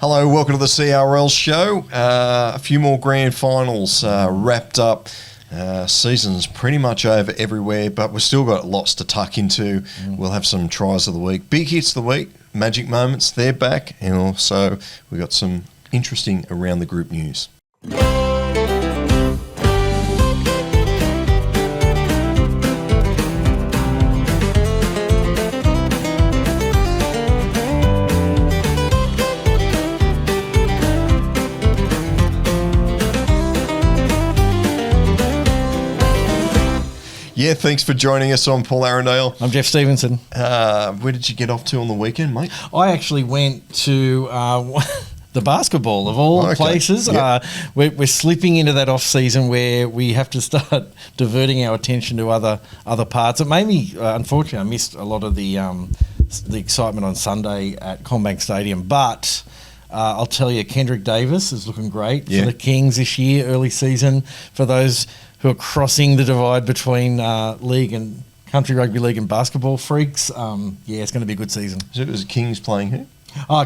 Hello, welcome to the CRL Show. A few more grand finals wrapped up. Season's pretty much over everywhere, but we've still got lots to tuck into. We'll have some tries of the week. Big hits of the week, magic moments, they're back. And also we've got some interesting around the group news. Yeah, thanks for joining us. I'm Paul Arandale. I'm Geoff Stevenson. Where did you get off to on the weekend, mate? I actually went to the basketball of all places. Yep. We're slipping into that off season where we have to start diverting our attention to other parts. It made me, unfortunately, I missed a lot of the excitement on Sunday at Combank Stadium, but I'll tell you, Kendrick Davis is looking great for the Kings this year, early season. For those who are crossing the divide between league and country rugby league and basketball freaks, it's going to be a good season. So it was Kings playing who?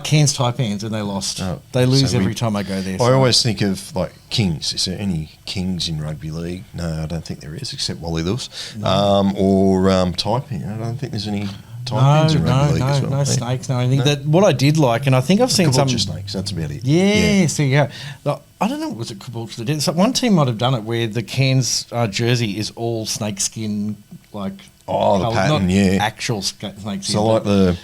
Cairns Taipans, and they lost. They lose every time I go there. I always think of like Kings. Is there any Kings in rugby league? No, I don't think there is, except Wally Lewis. Or Taipan. I don't think there's any Taipans in rugby league as well. No snakes, no. I think that what I did like, and I think I've seen some snakes. That's about it. Yeah. So I don't know. Was it Caboolture that did? So one team might have done it where the Cairns jersey is all snakeskin, like the colour, pattern, not actual snakeskin. So like the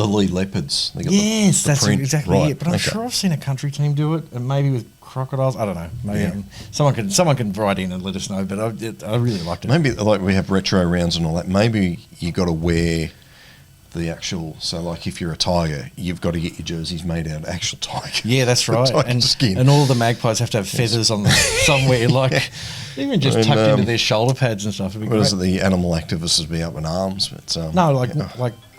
Lee Leopards. They got that's print. exactly it. But I'm sure I've seen a country team do it, and maybe with crocodiles. I don't know. Maybe someone can write in and let us know. But I really liked it. Maybe like we have retro rounds and all that. Maybe you got to wear the actual. So like if you're a tiger, you've got to get your jerseys made out of actual tiger. Yeah, that's right. And skin. And all the magpies have to have feathers on them somewhere, like even just tucked into their shoulder pads and stuff. What is it? The animal activists would be up in arms. But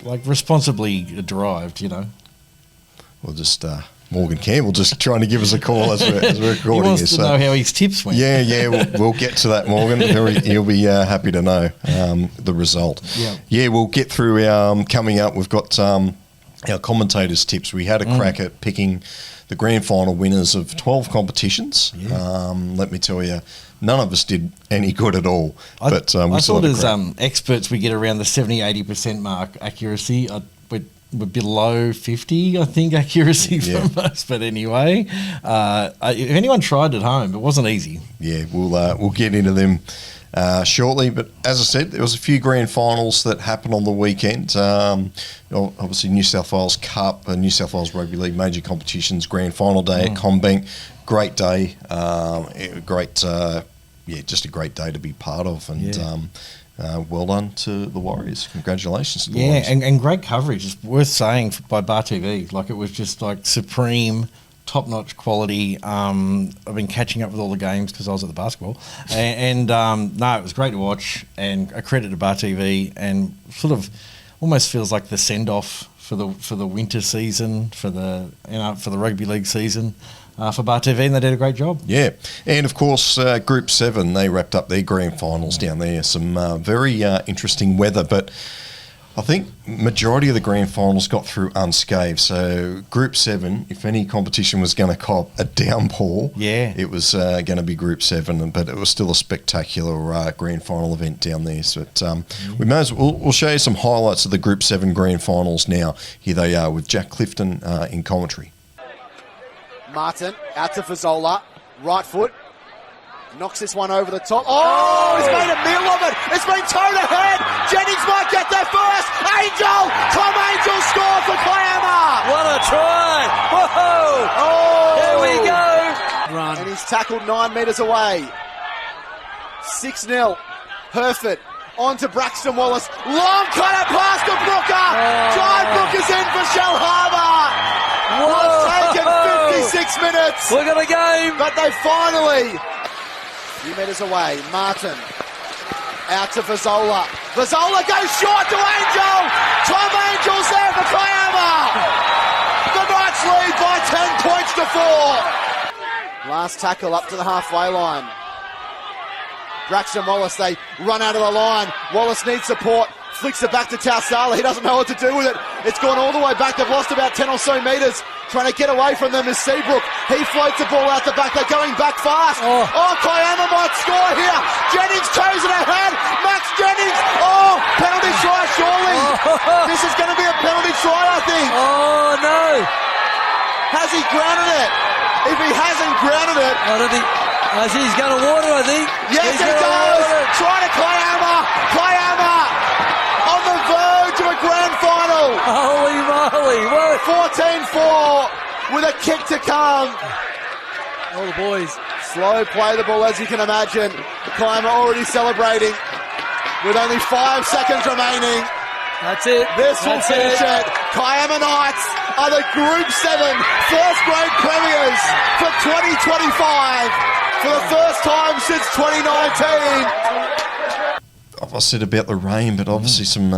like responsibly derived, We'll just Morgan Campbell just trying to give us a call as we're recording. He wants to know how his tips went. We'll get to that, Morgan. He'll be happy to know the result. We'll get through our coming up. We've got our commentators' tips. We had a crack at picking the grand final winners of 12 competitions. Let me tell you, none of us did any good at all. I thought as experts we get around the 70-80% mark accuracy. We're below 50, I think, accuracy for most. But anyway, if anyone tried at home, it wasn't easy. Yeah, we'll get into them shortly. But as I said, there was a few grand finals that happened on the weekend. Obviously, New South Wales Cup, New South Wales Rugby League major competitions, grand final day at Combank. Great day, just a great day to be part of. And well done to the Warriors. Congratulations to the Warriors. And great coverage. It's worth saying by BarTV. Like, it was just like supreme, top-notch quality. I've been catching up with all the games because I was at the basketball. And it was great to watch, and a credit to BarTV, and sort of almost feels like the send-off for the winter season, for the rugby league season. For BarTV, and they did a great job. Yeah, and of course, Group 7, they wrapped up their grand finals down there. Some very interesting weather, but I think majority of the grand finals got through unscathed. So Group 7, if any competition was going to cop a downpour, it was going to be Group 7, but it was still a spectacular grand final event down there. So we may as well, we'll show you some highlights of the Group 7 grand finals now. Here they are with Jack Clifton in commentary. Martin out to Fazzola, right foot, knocks this one over the top. Oh, he's made a meal of it. It's been towed ahead. Jennings might get there first. Angel, Tom Angel score for Kiama. What a try! Whoa! Oh, there we go. Run. And he's tackled 9 metres away. 6-0. Herford on to Braxton Wallace. Long cutter pass to Brooker. John Brooker's in for Shell Harbour. It's taken 56 minutes. Look at the game. But they finally, a few metres away, Martin out to Fazzola. Fazzola goes short to Angel. Tom Angel's there for Kiama. The Knights lead by 10 points to 4. Last tackle up to the halfway line. Braxton Wallace, they run out of the line. Wallace needs support. Flicks it back to Tausala. He doesn't know what to do with it. It's gone all the way back. They've lost about 10 or so metres. Trying to get away from them is Seabrook. He floats the ball out the back. They're going back fast. Kiama might score here. Jennings toes it ahead. Max Jennings. Penalty try surely. This is going to be a penalty try, I think. Oh, no. Has he grounded it? If he hasn't grounded it... I don't think... He's going to water, I think. Yes, he does. Try to Kiama. Kiama on the verge of a grand final. Holy moly. What? 14-4 with a kick to come. All the boys. Slow play the ball, as you can imagine. Kiama already celebrating with only 5 seconds remaining. That's it. This will finish it. Kiama Knights are the Group 7 first grade premiers for 2025 for the first time since 2019. I said about the rain, but obviously some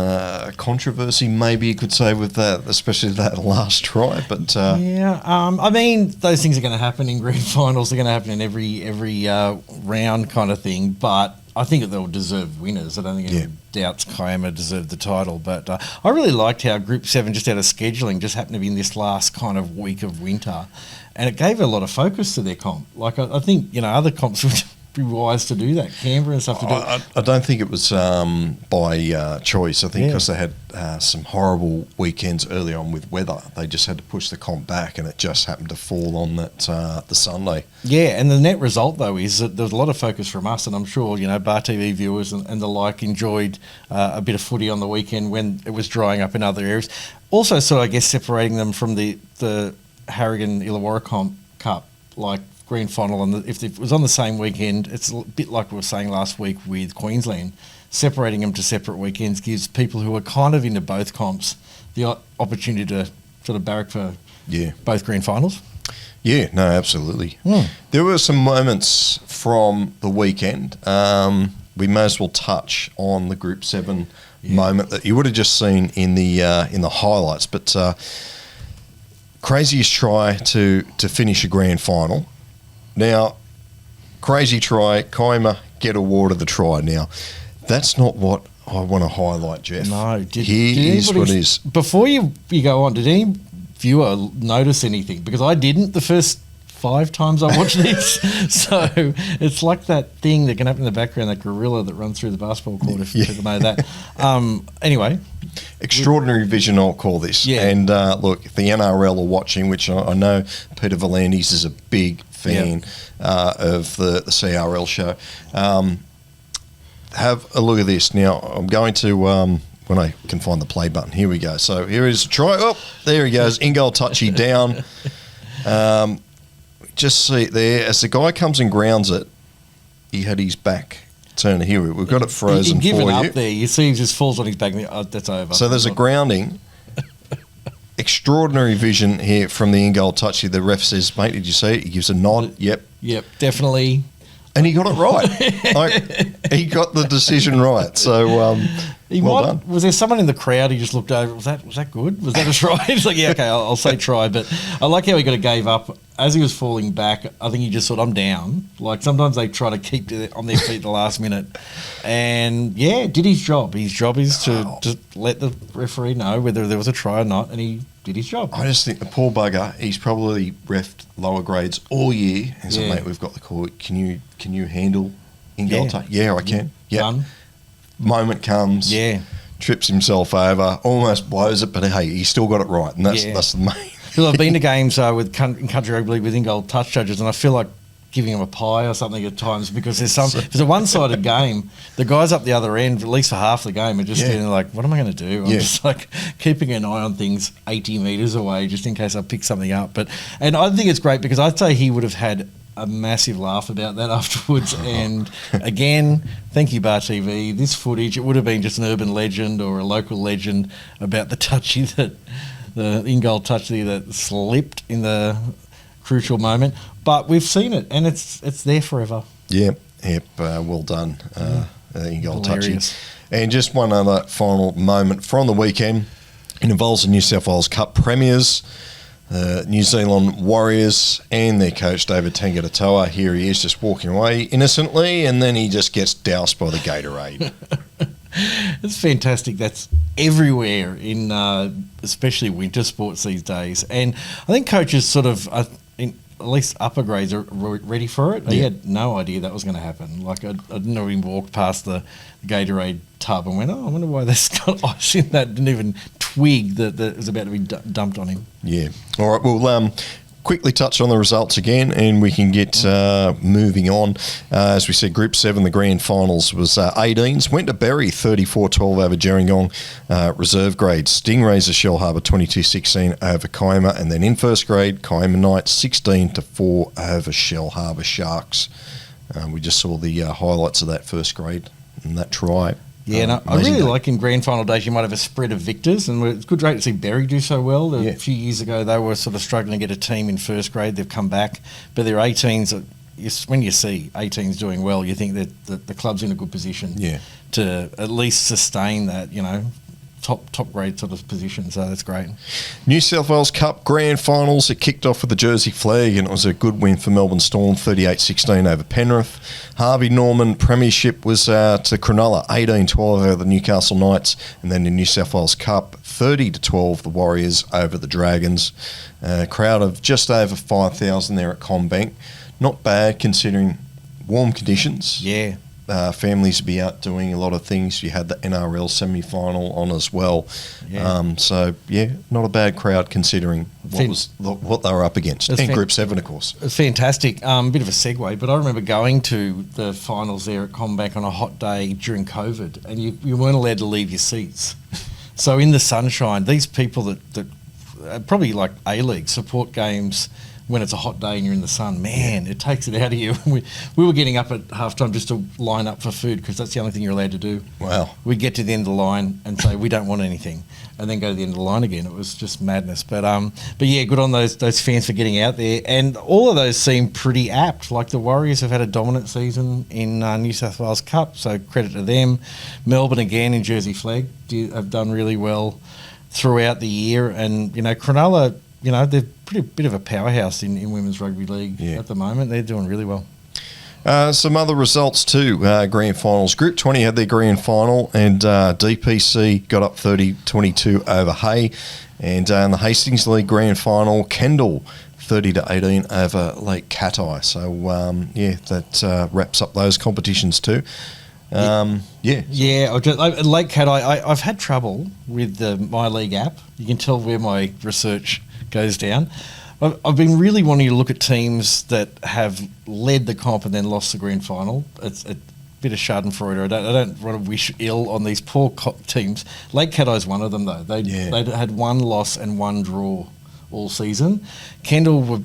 controversy, maybe you could say, with that, especially that last try. But I mean, those things are going to happen in grand finals. They're going to happen in every round kind of thing. But I think that they'll deserve winners. I don't think anyone doubts Kiama deserved the title. But I really liked how Group 7, just out of scheduling, just happened to be in this last kind of week of winter. And it gave a lot of focus to their comp. Like, I think, other comps would be wise to do that. Canberra and stuff to do. I don't think it was by choice. I think because they had some horrible weekends early on with weather. They just had to push the comp back, and it just happened to fall on that the Sunday. Yeah, and the net result, though, is that there was a lot of focus from us, and I'm sure, BarTV viewers and the like enjoyed a bit of footy on the weekend when it was drying up in other areas. Also, I guess, separating them from the Harrigan Illawarra Cup, like, grand final, and if it was on the same weekend, it's a bit like we were saying last week with Queensland. Separating them to separate weekends gives people who are kind of into both comps the opportunity to sort of barrack for both grand finals. Yeah, no, absolutely. There were some moments from the weekend. We may as well touch on the Group 7 moment that you would have just seen in the highlights. But craziest try to finish a grand final. Now, crazy try, Kiama get awarded the try. Now, that's not what I want to highlight, Geoff. No, Here is what is. Before you go on, did any viewer notice anything? Because I didn't the first 5 times I watched this. So it's like that thing that can happen in the background, that gorilla that runs through the basketball court, if people know that. Anyway. Extraordinary vision, I'll call this. Yeah. And look, if the NRL are watching, which I know Peter V'landys is a big fan of the CRL show, have a look at this. Now, I'm going to, when I can find the play button, here we go. So here is a try. Oh, there he goes. In-goal touchy down. Just see it there. As the guy comes and grounds it, he had his back turned. Here, we've got it frozen for you. Given up there. You see he just falls on his back. That's over. So there's a grounding. Extraordinary vision here from the in-goal touchy. The ref says, mate, did you see it? He gives a nod. Yep, definitely. And he got it right. Like, he got the decision right. So, well done. Was there someone in the crowd who just looked over? Was that good? Was that a try? He's like, yeah, okay, I'll say try. But I like how he got a gave up as he was falling back. I think he just thought, I'm down. Like, sometimes they try to keep on their feet at the last minute. And did his job. His job is to just let the referee know whether there was a try or not, and he did his job. I just think the poor bugger, he's probably reffed lower grades all year. He's like, mate, we've got the call. Can you handle in-goal touch? Yeah, I can. Done. Moment comes. Trips himself over, almost blows it, but hey, he still got it right, and that's the main. Because I've been to games with country rugby league with in-goal touch judges, and I feel like giving them a pie or something at times, because if it's a one-sided game, the guys up the other end, at least for half the game, are just standing like, what am I going to do? I'm just like keeping an eye on things 80 metres away just in case I pick something up. And I think it's great because I'd say he would have had a massive laugh about that afterwards. And again, thank you, BarTV. This footage, it would have been just an urban legend or a local legend about the touchy the in-goal touchy that slipped in the crucial moment. But we've seen it, and it's there forever. Yep, well done, in-goal touchy. And just one other final moment from the weekend. It involves the New South Wales Cup premiers, New Zealand Warriors, and their coach, David Tangata. Here he is just walking away innocently, and then he just gets doused by the Gatorade. It's fantastic. That's everywhere in especially winter sports these days. And I think coaches sort of, in at least upper grades, are ready for it. They had no idea that was going to happen. Like I didn't even walk past the Gatorade tub and went, I wonder why there's got ice in that. Didn't even twig that it was about to be dumped on him. Yeah. All right, well, quickly touch on the results again, and we can get moving on. As we said, Group 7, the grand finals was 18s. Went to Berry, 34-12 over Gerringong. Reserve grade, Stingrays of Shell Harbour, 22-16 over Kiama. And then in first grade, Kiama Knights, 16-4 over Shell Harbour Sharks. We just saw the highlights of that first grade and that try. Yeah, and I really like in grand final days you might have a spread of victors, and it's good rate to see Berry do so well. A few years ago they were sort of struggling to get a team in first grade. They've come back, but their 18s, when you see 18s doing well, you think that the club's in a good position to at least sustain that, top grade sort of position, so that's great. New South Wales Cup Grand Finals, it kicked off with the Jersey flag, and it was a good win for Melbourne Storm, 38-16 over Penrith. Harvey Norman Premiership was to Cronulla, 18-12 over the Newcastle Knights, and then the New South Wales Cup, 30-12 the Warriors over the Dragons. A crowd of just over 5,000 there at CommBank. Not bad considering warm conditions. Yeah. Families would be out doing a lot of things. You had the NRL semi-final on as well. Yeah. Not a bad crowd considering what they were up against. And Group 7, of course. It's fantastic. Bit of a segue, but I remember going to the finals there at CommBank on a hot day during COVID, and you weren't allowed to leave your seats. So in the sunshine, these people that probably like A-League support games when it's a hot day and you're in the sun, man, it takes it out of you. We were getting up at halftime just to line up for food because that's the only thing you're allowed to do. Wow. We'd get to the end of the line and say, we don't want anything, and then go to the end of the line again. It was just madness. But yeah, good on those fans for getting out there. And all of those seem pretty apt. Like the Warriors have had a dominant season in New South Wales Cup, so credit to them. Melbourne again in Jersey flag have done really well throughout the year. And, Cronulla, they're pretty bit of a powerhouse in women's rugby league at the moment. They're doing really well. Some other results too, grand finals. Group 20 had their grand final, and DPC got up 30-22 over Hay. And in the Hastings League grand final, Kendall 30-18 over Lake Cattai. So, that wraps up those competitions too. Lake Cattai, I've had trouble with the My League app. You can tell where my research goes down. I've been really wanting to look at teams that have led the comp and then lost the grand final. It's a bit of schadenfreude. I don't want to wish ill on these poor teams. Lake Cattai is one of them, though. They had one loss and one draw all season. Kendall were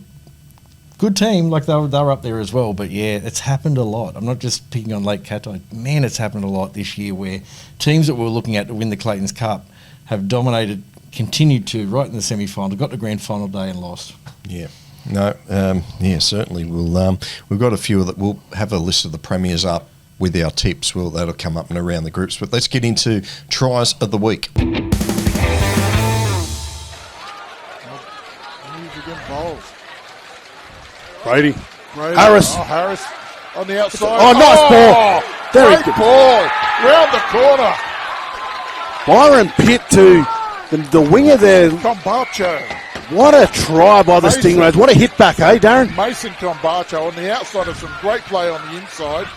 good team, like they were up there as well. But yeah, it's happened a lot. I'm not just picking on Lake Cattai. Man, it's happened a lot this year where teams that we're looking at to win the Clayton's Cup have dominated, continued to, right in the semi-final, got to grand final day and lost. Yeah. No, certainly. We've got a few that we'll have a list of the premiers up with our tips. That'll come up and around the groups. But let's get into tries of the week. Brady. Harris. Oh, Harris on the outside. Oh, nice ball. Great ball. Round the corner. Byron Pitt to the winger there. Combacho. What a try by the Stingrays. What a hit back, Darren? Mason Combacho on the outside of some great play on the inside.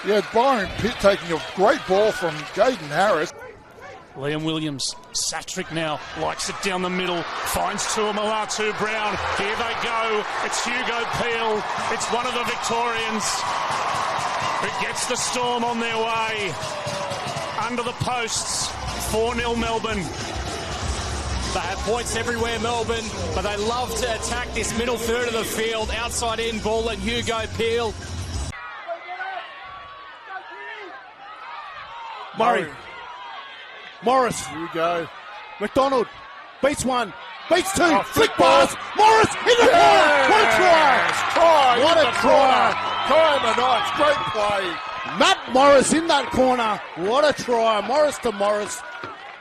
Yeah, Byron Pitt taking a great ball from Gaden Harris. Liam Williams, Satrick now, likes it down the middle, finds Tuamulatu Brown. Here they go. It's Hugo Peel. It's one of the Victorians who gets the Storm on their way. Under the posts, 4-0 Melbourne. They have points everywhere, Melbourne, but they love to attack this middle third of the field. Outside in ball and Hugo Peel. Murray. Morris. Here we go. McDonald. Beats one. Beats two. Flick balls. Morris in the corner. What a try. What a try. Try the Knights. Great play. Matt Morris in that corner. What a try. Morris to Morris.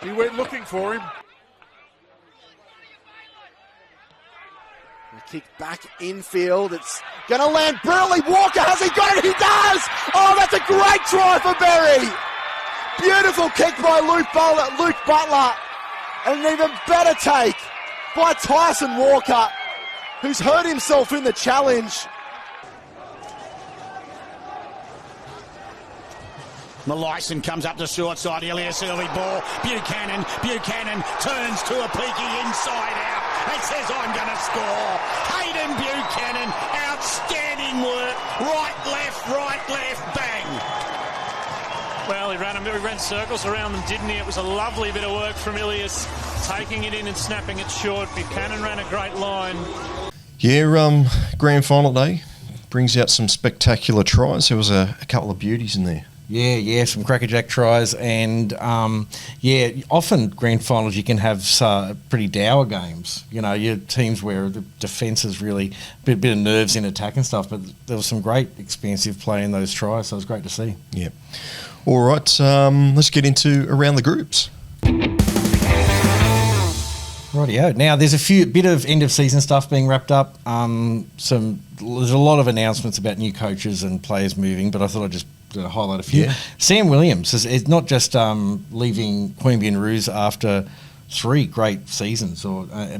He went looking for him. Kick back infield. It's going to land brilliantly. Walker, has he got it? He does! Oh, that's a great try for Berry. Beautiful kick by Luke Butler. And an even better take by Tyson Walker, who's hurt himself in the challenge. Malyson comes up the short side. Elias early ball. Buchanan turns to a peaky inside out and says, I'm going to score. Hayden Buchanan, outstanding work. Right, left, bang. Well, he ran circles around them, didn't he? It was a lovely bit of work from Ilias, taking it in and snapping it short. Buchanan ran a great line. Yeah, grand final day brings out some spectacular tries. There was a couple of beauties in there. Yeah, some crackerjack tries, and often grand finals you can have pretty dour games. You know, your teams where the defence is really a bit of nerves in attack and stuff, but there was some great expansive play in those tries, so it was great to see. Yeah. All right, let's get into around the groups. Rightio. Now there's a bit of end of season stuff being wrapped up. There's a lot of announcements about new coaches and players moving, but I thought I'd just highlight a few. Yeah. Sam Williams is not just leaving Queanbeyan Roos after 3 great seasons,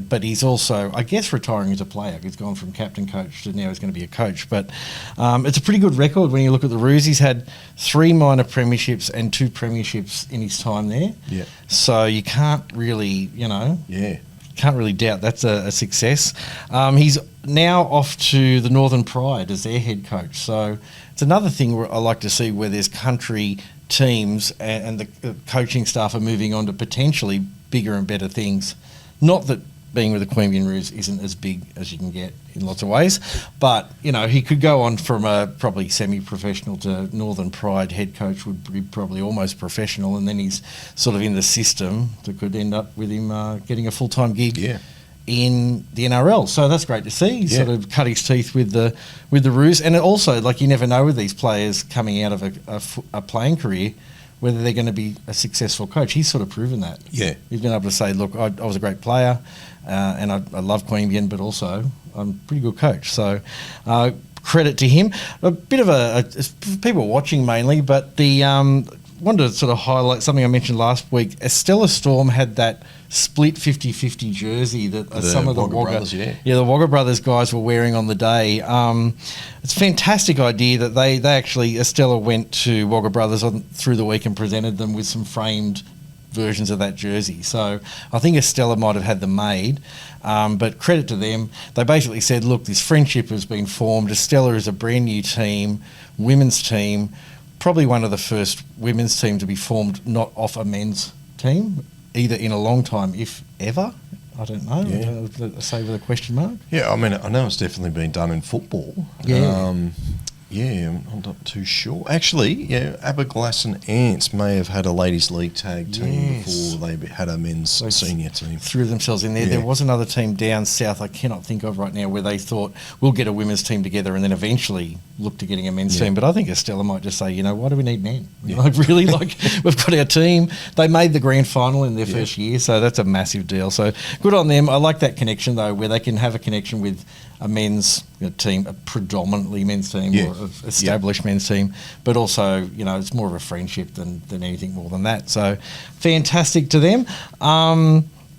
but he's also, I guess, retiring as a player. He's gone from captain coach to now he's going to be a coach. But it's a pretty good record when you look at the Roos. He's had 3 minor premierships and 2 premierships in his time there. Yeah. So you can't really, can't really doubt that's a success. He's now off to the Northern Pride as their head coach. So it's another thing where I like to see where there's country teams and the coaching staff are moving on to potentially bigger and better things. Not that being with the Queanbeyan Roos isn't as big as you can get in lots of ways, but he could go on from a probably semi-professional to Northern Pride head coach would be probably almost professional, and then he's sort of in the system that could end up with him getting a full-time gig in the NRL. So that's great to see. He sort of cut his teeth with the Roos, and it also, like, you never know with these players coming out of a playing career whether they're going to be a successful coach. He's sort of proven that. Yeah. He's been able to say, look, I was a great player and I love Queanbeyan, but also I'm a pretty good coach. So credit to him. A bit of people watching mainly, but wanted to sort of highlight something I mentioned last week. Estella Storm had that split 50-50 jersey that some of the Wagga brothers, the Wagga brothers guys were wearing on the day. It's a fantastic idea that they actually, Estella went to Wagga brothers through the week and presented them with some framed versions of that jersey. So I think Estella might have had them made, but credit to them. They basically said, look, this friendship has been formed. Estella is a brand new team, women's team, probably one of the first women's team to be formed not off a men's team, either in a long time, if ever. I don't know. Yeah. Say with a question mark. Yeah, I mean, I know it's definitely been done in football. Yeah. I'm not too sure. Actually, Aberglass and Ants may have had a ladies' league tag team before they had a men's senior team. Threw themselves in there. Yeah. There was another team down south I cannot think of right now where they thought we'll get a women's team together and then eventually look to getting a men's team. But I think Estella might just say, why do we need men? We've got our team. They made the grand final in their first year, so that's a massive deal. So good on them. I like that connection though, where they can have a connection with a men's team, a predominantly men's team or an established men's team, but also, it's more of a friendship than anything more than that. So fantastic to them.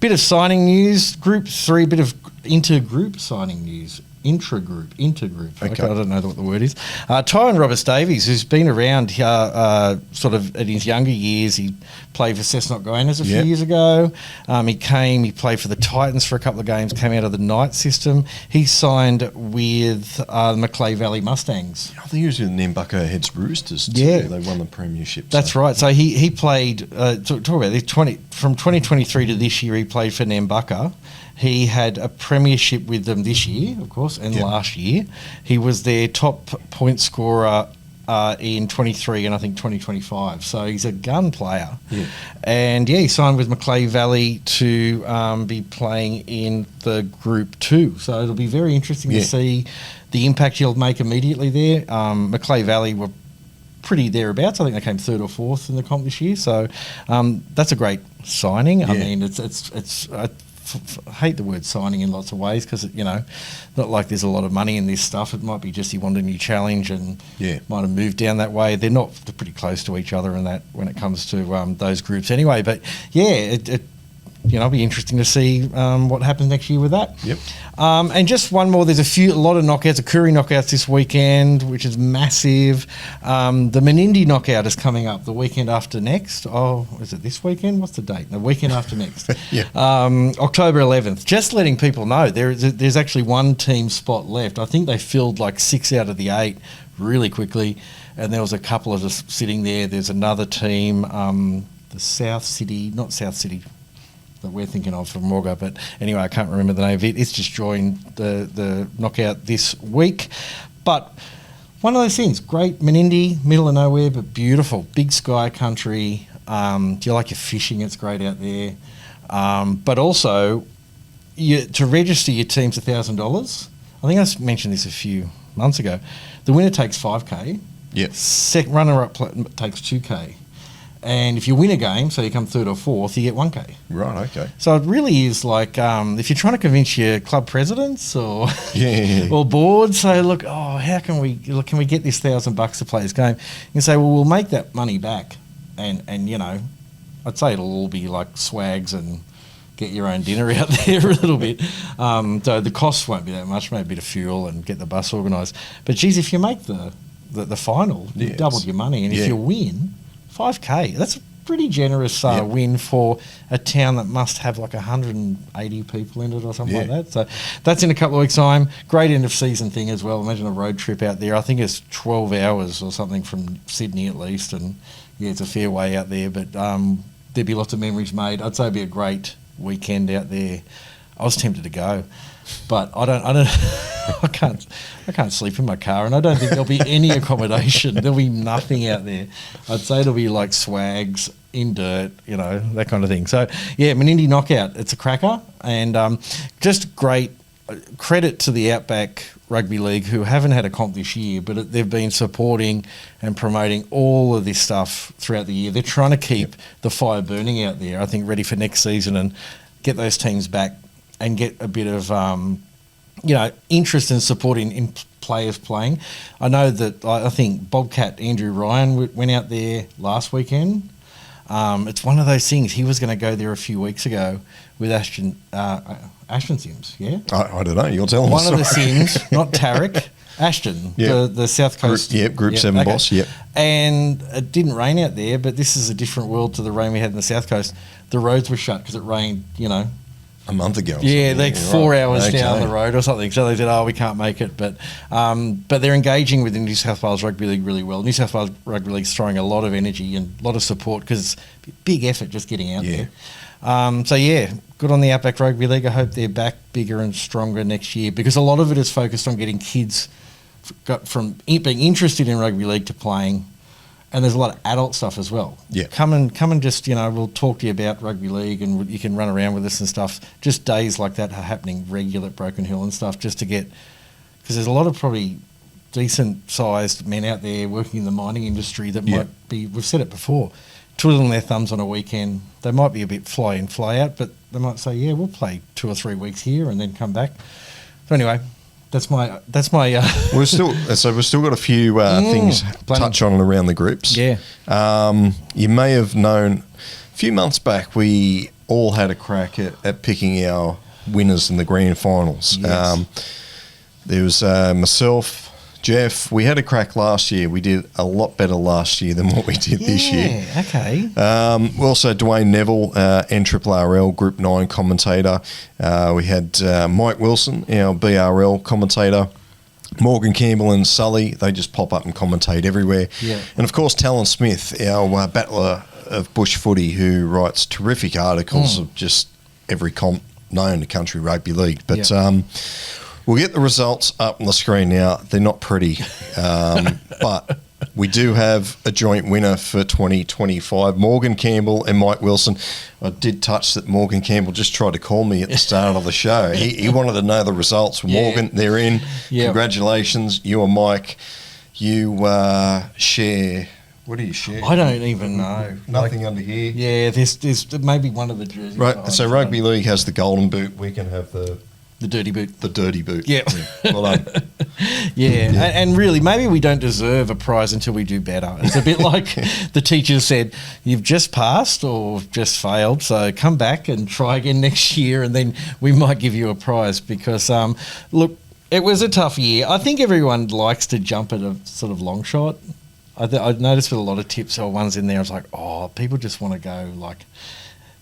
Bit of signing news, Group 3, bit of intergroup signing news. Intergroup. Okay. I don't know what the word is. Tyrone Roberts-Davies, who's been around sort of in his younger years, he played for Cessnock Goannas a few years ago. He played for the Titans for a couple of games, came out of the Knight system. He signed with the Macleay Valley Mustangs. I think he was with Nambucca Heads Roosters too. Yeah. They won the premiership. That's right. So he played, talk about this, from 2023 to this year, he played for Nambucca. He had a premiership with them this year, of course, and last year. He was their top point scorer in 23 and I think 2025. So he's a gun player. Yeah. And, he signed with Macleay Valley to be playing in the Group 2. So it'll be very interesting to see the impact he'll make immediately there. Macleay Valley were pretty thereabouts. I think they came 3rd or 4th in the comp this year. So that's a great signing. I mean, it's I hate the word signing in lots of ways because, not like there's a lot of money in this stuff. It might be just he wanted a new challenge and might have moved down that way. They're pretty close to each other in that when it comes to those groups anyway. But, it'll be interesting to see what happens next year with that. Yep. And just one more. There's a lot of knockouts. Akuri knockouts this weekend, which is massive. The Menindee knockout is coming up the weekend after next. Oh, is it this weekend? What's the date? The weekend after next. October 11th. Just letting people know there's actually one team spot left. I think they filled like 6 out of the 8 really quickly, and there was a couple of us sitting there. There's another team, the South City that we're thinking of from Morga, but anyway, I can't remember the name of it. It's just joined the knockout this week. But one of those things, great Menindee, middle of nowhere, but beautiful. Big sky country. Do you like your fishing? It's great out there. But also, to register your team's $1,000. I think I mentioned this a few months ago. The winner takes $5,000. Yep. Runner-up takes $2,000. And if you win a game, so you come third or fourth, you get $1,000. Right, okay. So it really is like if you're trying to convince your club presidents or or boards, say, look, how can we get this $1,000 to play this game? You can say, well, we'll make that money back, and I'd say it'll all be like swags and get your own dinner out there a little bit. So the costs won't be that much, maybe a bit of fuel and get the bus organised. But geez, if you make the final, you've doubled your money, and if you win $5,000, that's a pretty generous win for a town that must have like 180 people in it or something like that. So that's in a couple of weeks' time. Great end of season thing as well. Imagine a road trip out there. I think it's 12 hours or something from Sydney at least, and it's a fair way out there. But there'd be lots of memories made. I'd say it'd be a great weekend out there. I was tempted to go, but I can't sleep in my car, and I don't think there'll be any accommodation. There'll be nothing out there. I'd say it'll be like swags in dirt, that kind of thing. So Menindee knockout, it's a cracker, and just great credit to the Outback Rugby League, who haven't had a comp this year, but they've been supporting and promoting all of this stuff throughout the year. They're trying to keep the fire burning out there, I think, ready for next season and get those teams back and get a bit of interest and support in players playing. I know that I think Bobcat Andrew Ryan went out there last weekend. It's one of those things. He was going to go there a few weeks ago with Ashton Sims, yeah? I don't know. You're telling one of the Sims, not Tarek, Ashton, the South Coast. Group 7 boss, And it didn't rain out there, but this is a different world to the rain we had in the South Coast. The roads were shut because it rained, a month ago. Like 4 hours down the road or something. So they said, we can't make it. But they're engaging with the New South Wales Rugby League really well. New South Wales Rugby League's throwing a lot of energy and a lot of support because it's a big effort just getting out there. Good on the Outback Rugby League. I hope they're back bigger and stronger next year, because a lot of it is focused on getting kids from being interested in rugby league to playing. And there's a lot of adult stuff as well. Yeah. Come and just, we'll talk to you about rugby league, and you can run around with us and stuff. Just days like that are happening regular at Broken Hill and stuff, just to get, because there's a lot of probably decent-sized men out there working in the mining industry that might be, we've said it before, twiddling their thumbs on a weekend. They might be a bit fly in, fly out, but they might say, we'll play 2 or 3 weeks here and then come back. So anyway, that's my. We've still got a few things touch on around the groups. Yeah. You may have known a few months back we all had a crack at picking our winners in the grand finals. Yes. There was myself, Geoff. We had a crack last year. We did a lot better last year than what we did this year. Yeah, okay. Also, Dwayne Neville, NSWRL Group 9 commentator. We had Mike Wilson, our BRL commentator. Morgan Campbell and Sully, they just pop up and commentate everywhere. Yeah. And, of course, Talon Smith, our battler of bush footy, who writes terrific articles of just every comp known to country rugby league. But we'll get the results up on the screen now. They're not pretty, but we do have a joint winner for 2025, Morgan Campbell and Mike Wilson. I did touch that Morgan Campbell just tried to call me at the start of the show. He wanted to know the results. Morgan, they're in. Yep. Congratulations. You and Mike, you share What do you share? I don't even know. Nothing under here. Yeah, there's maybe one of the jerseys. Right. So rugby league has the golden boot. We can have the dirty boot. The dirty boot. Yeah. Well done. Yeah. And really, maybe we don't deserve a prize until we do better. It's a bit like the teachers said, you've just passed or just failed, so come back and try again next year, and then we might give you a prize because, look, it was a tough year. I think everyone likes to jump at a sort of long shot. I noticed with a lot of tips or ones in there, I was like, oh, people just want to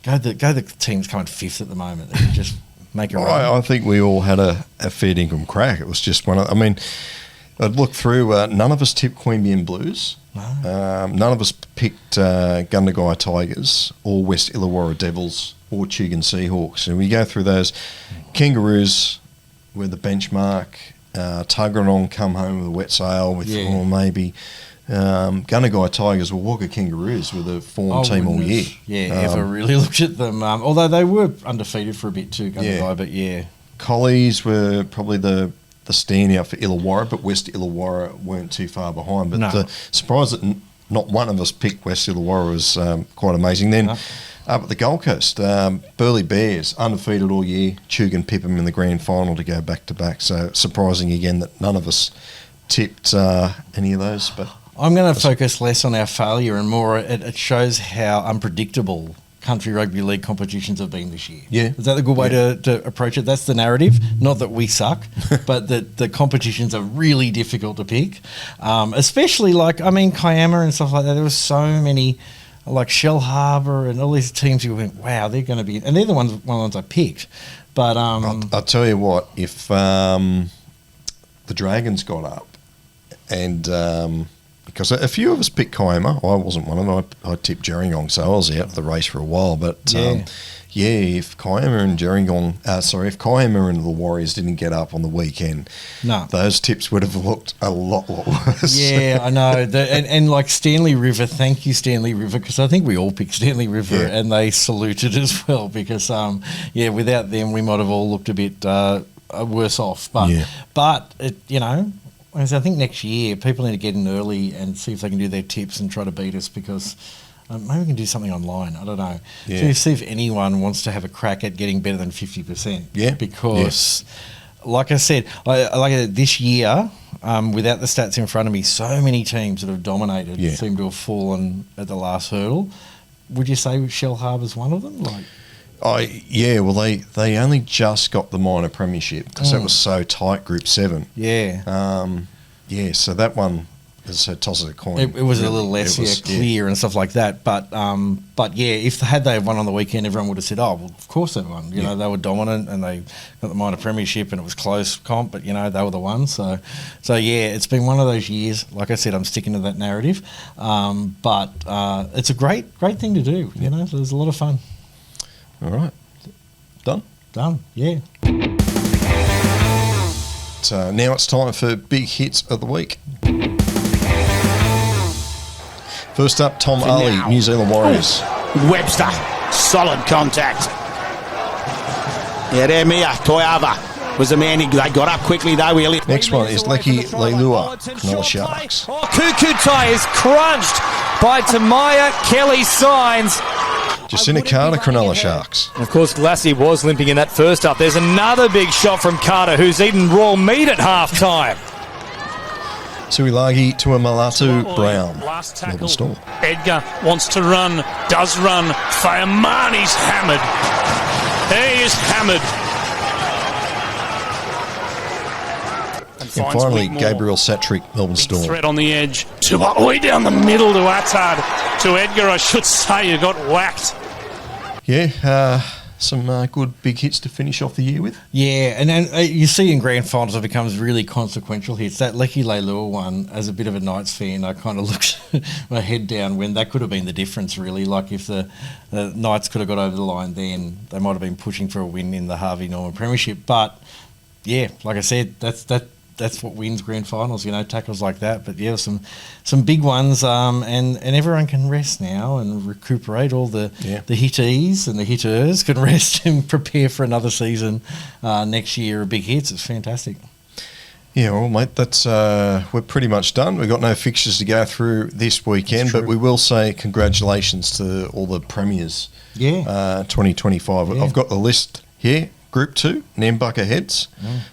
go the teams coming fifth at the moment and just make a run. I think we all had a fair dinkum crack. It was just one of, I mean, I'd look through, none of us tipped Queanbeyan Blues. No. None of us picked Gundagai Tigers or West Illawarra Devils or Tugun Seahawks. And we go through those. Kangaroos were the benchmark. Tuggeranong come home with a wet sail with, or maybe Gundagai Tigers or Wagga Kangaroos were the form team all year. Ever really looked at them. Although they were undefeated for a bit too, Gundagai, but yeah. Collies were probably the standout for Illawarra, but West Illawarra weren't too far behind. But the surprise that not one of us picked West Illawarra was quite amazing. Then up at the Gold Coast, Burleigh Bears, undefeated all year. Tugun pipped them in the grand final to go back-to-back. So surprising again that none of us tipped any of those. But I'm going to focus less on our failure and more. It shows how unpredictable country rugby league competitions have been this year. Yeah. Is that a good way to approach it? That's the narrative. Not that we suck, but that the competitions are really difficult to pick. Especially Kiama and stuff like that. There were so many, like Shell Harbour and all these teams who went, wow, they're going to be... And they're one of the ones I picked. But I'll tell you what, if the Dragons got up and... because a few of us picked Kiama. I wasn't one of them. I tipped Gerringong, so I was out of the race for a while. But if Kiama and if Kiama and the Warriors didn't get up on the weekend, those tips would have looked a lot worse. Yeah, I know. And like Stanley River, thank you, Stanley River, because I think we all picked Stanley River and they saluted as well because, without them, we might have all looked a bit worse off. But I think next year people need to get in early and see if they can do their tips and try to beat us because maybe we can do something online. I don't know. Yeah. See if anyone wants to have a crack at getting better than 50%. Yeah. Because, like I said, this year, without the stats in front of me, so many teams that have dominated seem to have fallen at the last hurdle. Would you say Shell Harbour's one of them? They only just got the minor premiership because it was so tight, Group 7. Yeah. So that one is a toss of a coin. It was a little less clear and stuff like that. But if they had won on the weekend, everyone would have said, oh, well, of course they won. You know, they were dominant and they got the minor premiership and it was close comp, but, they were the ones. So it's been one of those years. Like I said, I'm sticking to that narrative. But it's a great thing to do. So there's a lot of fun. All right. Done, yeah. So now it's time for big hits of the week. First up, Tom Ali, New Zealand Warriors. Webster, solid contact. Yeah, there, Mia Toiava was the man. They got up quickly though. Next one is Leki Leilua, Cronulla Sharks. Kukutai is crunched by Tamaya Kelly Signs. Jacinta Carter, Cronulla Sharks. And of course, Glassy was limping in that first up. There's another big shot from Carter, who's eaten raw meat at half-time. Tuilagi Tuamalatu Brown, Melbourne Storm. Edgar wants to run, does run. Fayamani's hammered. He is hammered. And finally, Gabriel Satrick, Melbourne Storm. Threat on the edge. Way down the middle to Attard. To Edgar, I should say, who got whacked. Yeah, some good big hits to finish off the year with. Yeah, and you see in grand finals it becomes really consequential hits. That Leki Leilua one, as a bit of a Knights fan, I kind of looked my head down when that could have been the difference, really. Like if the Knights could have got over the line then, they might have been pushing for a win in the Harvey Norman Premiership. But, yeah, like I said, that's what wins grand finals, tackles like that. But yeah, some big ones, and everyone can rest now and recuperate. All the hittees and the hitters can rest and prepare for another season next year of big hits. It's fantastic. Yeah, well, mate, that's we're pretty much done. We've got no fixtures to go through this weekend, but we will say congratulations to all the premiers. 2025. Yeah. I've got the list here. Group 2, Nambucca Heads,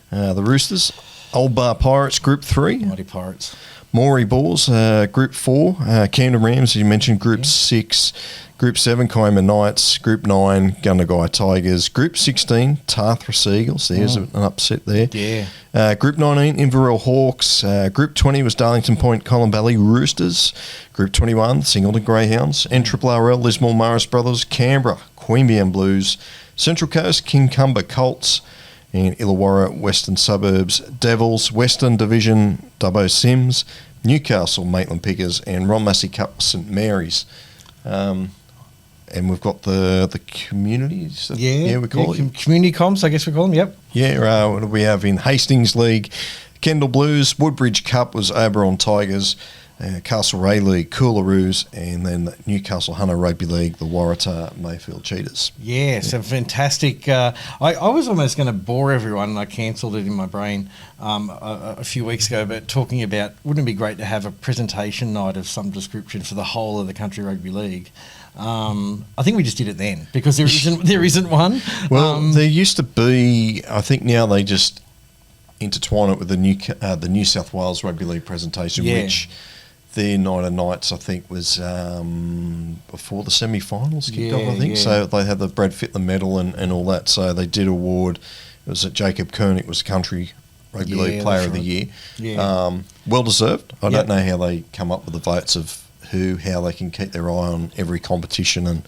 the Roosters. Old Bar Pirates, Group 3. Mighty Pirates. Moree Bulls, Group 4. Camden Rams, as you mentioned, Group 6. Group 7, Kiama Knights. Group 9, Gundagai Tigers. Group 16, Tathra Seagulls. There's an upset there. Yeah. Group 19, Inverell Hawks. Group 20 was Darlington Point, Colin Valley Roosters. Group 21, Singleton Greyhounds. NSWRL, Lismore Morris Brothers. Canberra, Queanbeyan Blues. Central Coast, Kincumber Colts. And Illawarra, Western Suburbs Devils. Western Division, Dubbo Sims. Newcastle, Maitland Pickers. And Ron Massey Cup, St Mary's. And we've got the communities. We call it community comps, I guess we call them. Yep. Yeah. What do we have in Hastings League? Kendall Blues, Woodbridge Cup was Oberon Tigers, Castlereagh League, Coolaroos, and then Newcastle Hunter Rugby League, the Waratah Mayfield Cheetahs. Yeah, so fantastic. I was almost going to bore everyone, and I cancelled it in my brain a few weeks ago, but talking about, wouldn't it be great to have a presentation night of some description for the whole of the Country Rugby League? I think we just did it then because there isn't one. Well, there used to be. I think now they just intertwine it with the New South Wales Rugby League presentation, which their night of nights I think was before the semi-finals kicked off. I think so. They had the Brad Fittler medal and all that. So they did award. It was at Jacob Koenig was Country Rugby League Player of the Year. Yeah. Well deserved. I don't know how they come up with the votes of how they can keep their eye on every competition, and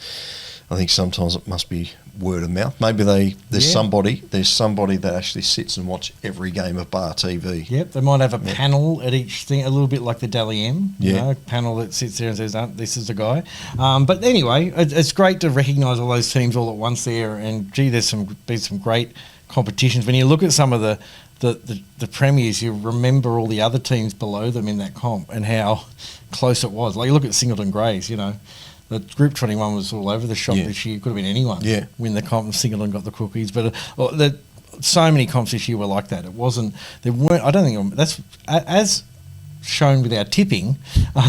I think sometimes it must be word of mouth. Maybe there's somebody that actually sits and watch every game of BarTV. Yep, they might have a panel at each thing, a little bit like the Dally M, you know, panel that sits there and says, this is the guy. But anyway, it's great to recognise all those teams all at once there, and gee, there's been some great competitions. When you look at some of the premiers, you remember all the other teams below them in that comp and how close it was. Like you look at Singleton Greys, you know, the Group 21 was all over the shop this year. It could have been anyone win the comp, and Singleton got the cookies. But so many comps this year were like that. There weren't. I don't think that's as shown with our tipping.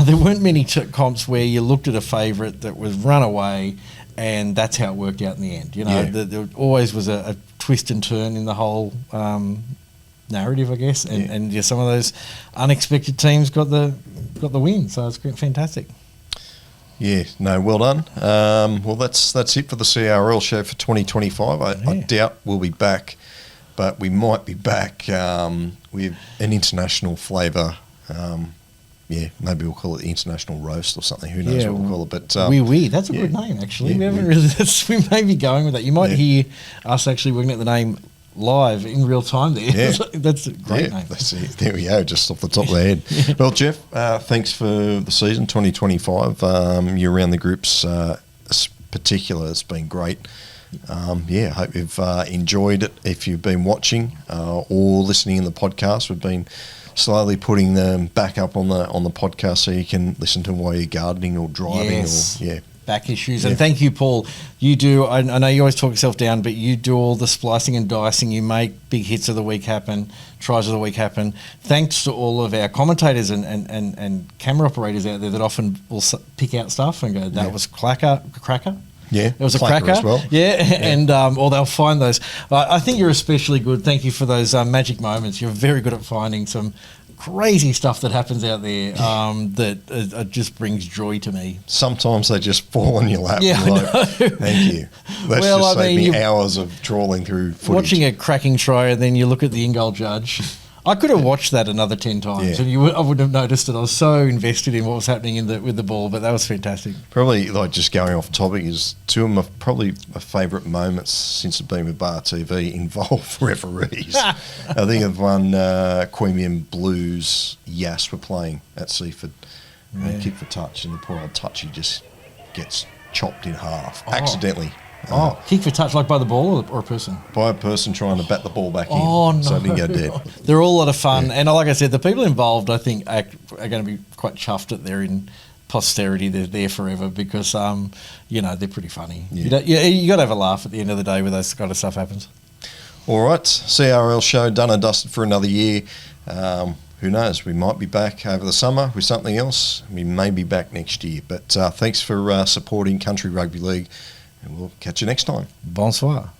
There weren't many comps where you looked at a favourite that was run away, and that's how it worked out in the end. You know, there always was a twist and turn in the whole narrative, I guess, and some of those unexpected teams got the win. So it's fantastic. Yeah, no, well done. Well, that's it for the CRL show for 2025. I doubt we'll be back, but we might be back with an international flavour. Maybe we'll call it the International Roast or something. Who knows what we'll call it? But that's a good name, actually. We haven't really. We may be going with that. You might hear us actually working at the name live in real time there. Yeah. That's a great name. That's it. There we go, just off the top of the head. Well, Geoff, thanks for the season 2025. You're around the groups particular. It's been great. I hope you've enjoyed it. If you've been watching or listening in the podcast, we've been slowly putting them back up on the podcast so you can listen to them while you're gardening or driving. Back issues. And thank you, Paul. You do, I know you always talk yourself down, but you do all the splicing and dicing. You make big hits of the week happen, tries of the week happen. Thanks to all of our commentators and camera operators out there that often will pick out stuff and go, that was cracker. Yeah, it was a cracker as well. And or they'll find those. I think you're especially good. Thank you for those magic moments. You're very good at finding some crazy stuff that happens out there that just brings joy to me. Sometimes they just fall in your lap. Yeah, I know. Thank you. That's just saved me hours of trawling through footage. Watching a cracking try, and then you look at the in-goal judge. I could have watched that another 10 times, and I wouldn't have noticed it. I was so invested in what was happening with the ball, but that was fantastic. Probably, like, just going off topic, is two of my favourite moments since I've been with BarTV involve referees. I think of one Queanbeyan Blues Yass were playing at Seaford, kick for touch, and the poor old touchy just gets chopped in half accidentally. Kick for touch, like by the ball or a person? By a person trying to bat the ball back in. No. So it didn't go dead. They're all a lot of fun. And like I said, the people involved, I think, are going to be quite chuffed that they're in posterity. They're there forever because, they're pretty funny. Yeah. You got to have a laugh at the end of the day when those kind of stuff happens. All right, CRL show done and dusted for another year. Who knows? We might be back over the summer with something else. We may be back next year. But thanks for supporting Country Rugby League, and we'll catch you next time. Bonsoir.